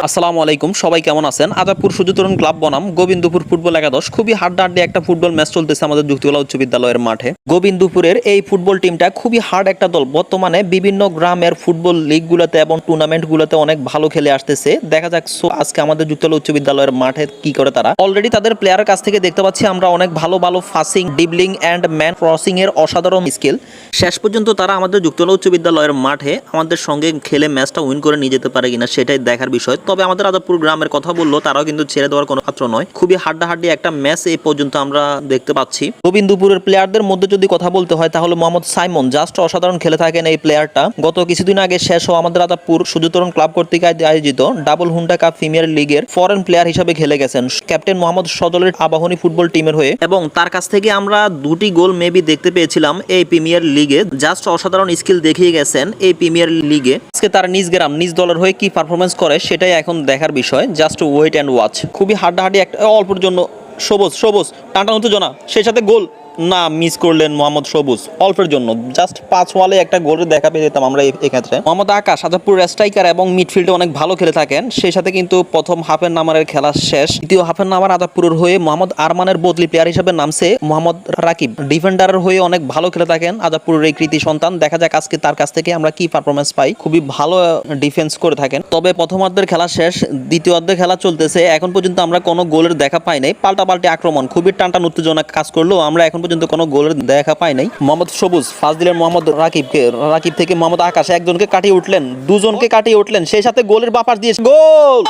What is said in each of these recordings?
আসসালামু আলাইকুম, সবাই কেমন আছেন? আজাদপুর সূর্যতরুণ ক্লাব বনাম গোবিন্দপুর ফুটবল একাদশ খুবই হাড্ডাহাড্ডি একটা ফুটবল ম্যাচ চলতেছে আমাদের যুক্তিকলা উচ্চ বিদ্যালয়ের মাঠে। গোবিন্দপুরের এই ফুটবল টিমটা খুবই হার্ড একটা দল। বর্তমানে বিভিন্ন গ্রামের ফুটবল লিগগুলোতে এবং টুর্নামেন্টগুলোতে অনেক ভালো খেলে আসতেছে। দেখা যাক আজকে আমাদের যুক্তিকলা উচ্চ বিদ্যালয়ের মাঠে কি করে তারা। অলরেডি তাদের প্লেয়ারের কাছ থেকে দেখতে পাচ্ছি আমরা অনেক ভালো ভালো passing, dribbling and man crossing এর অসাধারণ স্কিল। শেষ পর্যন্ত তারা আমাদের যুক্তিকলা উচ্চ বিদ্যালয়ের মাঠে আমাদের সঙ্গে খেলে ম্যাচটা উইন করে নিয়ে যেতে পারে কিনা সেটাই দেখার বিষয়। তবে আমাদের আজাদপুর গ্রামের কথা বললো, তারাও কিন্তু ছেড়ে দেওয়ার কোনো পাত্র নয়। খুবই হাড্ডাহাড্ডি একটা ম্যাচ এই পর্যন্ত আমরা দেখতে পাচ্ছি। গোবিন্দপুরের প্লেয়ারদের মধ্যে যদি কথা বলতে হয় তাহলে মোহাম্মদ সাইমন জাস্ট অসাধারণ খেলে থাকেন এই প্লেয়ারটা। গত কিছুদিন আগে শেষ হওয়া আমাদের আজাদপুর সূর্যতরুণ ক্লাব কর্তৃক আয়োজিত ডাবল হুন্ডা কাপ প্রিমিয়ার লিগের ফরেন প্লেয়ার হিসেবে খেলে গেছেন ক্যাপ্টেন মোহাম্মদ সজলের আবাহনী ফুটবল টিমের হয়ে, এবং তার কাছ থেকে আমরা দুটি গোল মেবি দেখতে পেয়েছিলাম এই প্রিমিয়ার লিগে। জাস্ট অসাধারণ স্কিল দেখিয়ে গেছেন এই প্রিমিয়ার লিগে। আজকে তার নিজ গ্রাম নিজ দলের হয়ে কি পারফরমেন্স করে সেটাই এখন দেখার বিষয়। Just wait and watch. খুবই হাড্ডাহাড্ডি একটা অল্পের জন্য সবুজ টানটান উত্তেজনা, সেই সাথে গোল না মিস করলেন মোহাম্মদ সবুজ অল্পের জন্য। জাস্ট 5 ওয়ালে একটা গোলের দেখা পেয়ে যেতাম আমরা এক্ষেত্রে। মোহাম্মদ আকাশ আজাদপুর স্ট্রাইকার এবং মিডফিল্ডে অনেক ভালো খেলে থাকেন। সেই সাথে কিন্তু প্রথম হাফের নামারের খেলা শেষ, দ্বিতীয় হাফের নামার আজাদপুরের হয়ে মোহাম্মদ আরমানের বদলি প্লেয়ার হিসেবে নামছে মোহাম্মদ রাকিব। ডিফেন্ডারের হয়ে অনেক ভালো খেলে থাকেন আজাদপুরের এই কৃতি সন্তান। দেখা যাক আজকে তার কাছ থেকে আমরা কি পারফরমেন্স পাই। খুবই ভালো ডিফেন্স করে থাকেন। তবে প্রথমার্ধের খেলা শেষ, দ্বিতীয়ার্ধের খেলা চলতেছে। এখন পর্যন্ত আমরা কোনো গোলের দেখা পাই নাই। পাল্টাপাল্টি আক্রমণ, খুবই টানটান উত্তেজনা কাজ করলেও আমরা এখন পর্যন্ত কোনো গোলের দেখা পাই নাই। মোহাম্মদ সবুজ ফাঁস দিলেন মোহাম্মদ রাকিব থেকে মোহাম্মদ আকাশ একজনকে কাটিয়ে উঠলেন, দুজনকে কাটিয়ে উঠলেন, সেই সাথে গোলের বাপাস দিয়ে গোল।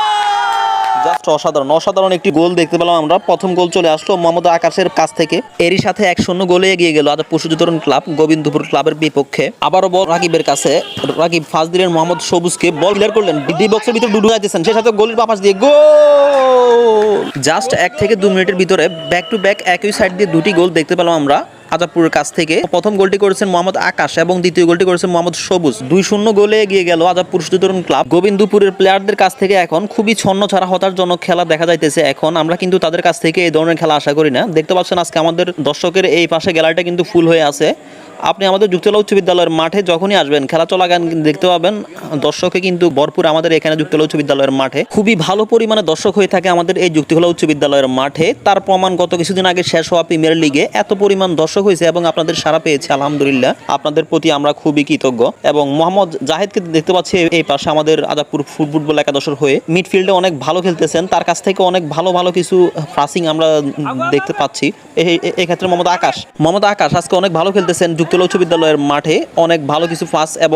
জাস্ট অসাধারণ একটি গোল দেখতে পেলাম আমরা। প্রথম গোল চলে আসলো মোহাম্মদ আকাশের কাছ থেকে। এরই সাথে 1-0 গোলে এগিয়ে গেল আজাদপুর সূর্যতরুণ ক্লাব গোবিন্দপুর ক্লাবের বিপক্ষে। আবারও বল রাকিবের কাছে, রাকিব ফাঁস দিলেন মোহাম্মদ সবুজকে, বল ক্লিয়ার করলেন, ডি বক্সের ভিতরে ডুডু যাইতেছেন, সেই সাথে গোলের বাপাস দিয়ে গোল। জাস্ট 1 থেকে 2 মিনিটের ভিতরে ব্যাক টু ব্যাক একই সাইড দিয়ে দুটি গোল দেখতে পেলাম আমরা আজাদপুরের কাছ থেকে। প্রথম গোলটি করেছেন মোহাম্মদ আকাশ এবং দ্বিতীয় গোলটি করেছেন মোহাম্মদ সবুজ। 2-0 গোলে এগিয়ে গেল আজাদপুর সূর্যতরুণ ক্লাব গোবিন্দপুরের প্লেয়ারদের কাছ থেকে। এখন খুবই ছন্ন ছাড়া হতাশজনক খেলা দেখা যাইতেছে। এখন আমরা কিন্তু তাদের কাছ থেকে এই ধরনের খেলা আশা করি না। দেখতে পাচ্ছেন আজকে আমাদের দর্শকের এই পাশে গ্যালারিটা কিন্তু ফুল হয়ে আছে। আপনি আমাদের যুক্তিকলা উচ্চ বিদ্যালয়ের মাঠে যখনই আসবেন খেলা চলাকালীন দেখতে পাবেন দর্শকে কিন্তু ভরপুর আমাদের এখানে যুক্তিকলা উচ্চ বিদ্যালয়ের মাঠে। খুবই ভালো পরিমাণে দর্শক হয়ে থাকে আমাদের এই যুক্তিকলা উচ্চ বিদ্যালয়ের মাঠে। তার প্রমাণ গত কিছুদিন আগে শেষ হওয়া প্রিমিয়ার লিগে এত পরিমাণ দর্শক হয়েছে এবং আপনাদের সাড়া পেয়েছে। আলহামদুলিল্লাহ, আপনাদের প্রতি আমরা খুবই কৃতজ্ঞ। এবং মোহাম্মদ জাহেদকে দেখতে পাচ্ছি এই পাশে আমাদের আজাদপুর ফুটবল একাদশের হয়ে মিডফিল্ডে অনেক ভালো খেলতেছেন। তার কাছ থেকে অনেক ভালো কিছু পাসিং আমরা দেখতে পাচ্ছি। এই ক্ষেত্রে মোহাম্মদ আকাশ আজকে অনেক ভালো খেলতেছেন যুক্তিকলা উচ্চ বিদ্যালয়ের মাঠে। অনেক ভালো কিছু পাস এবং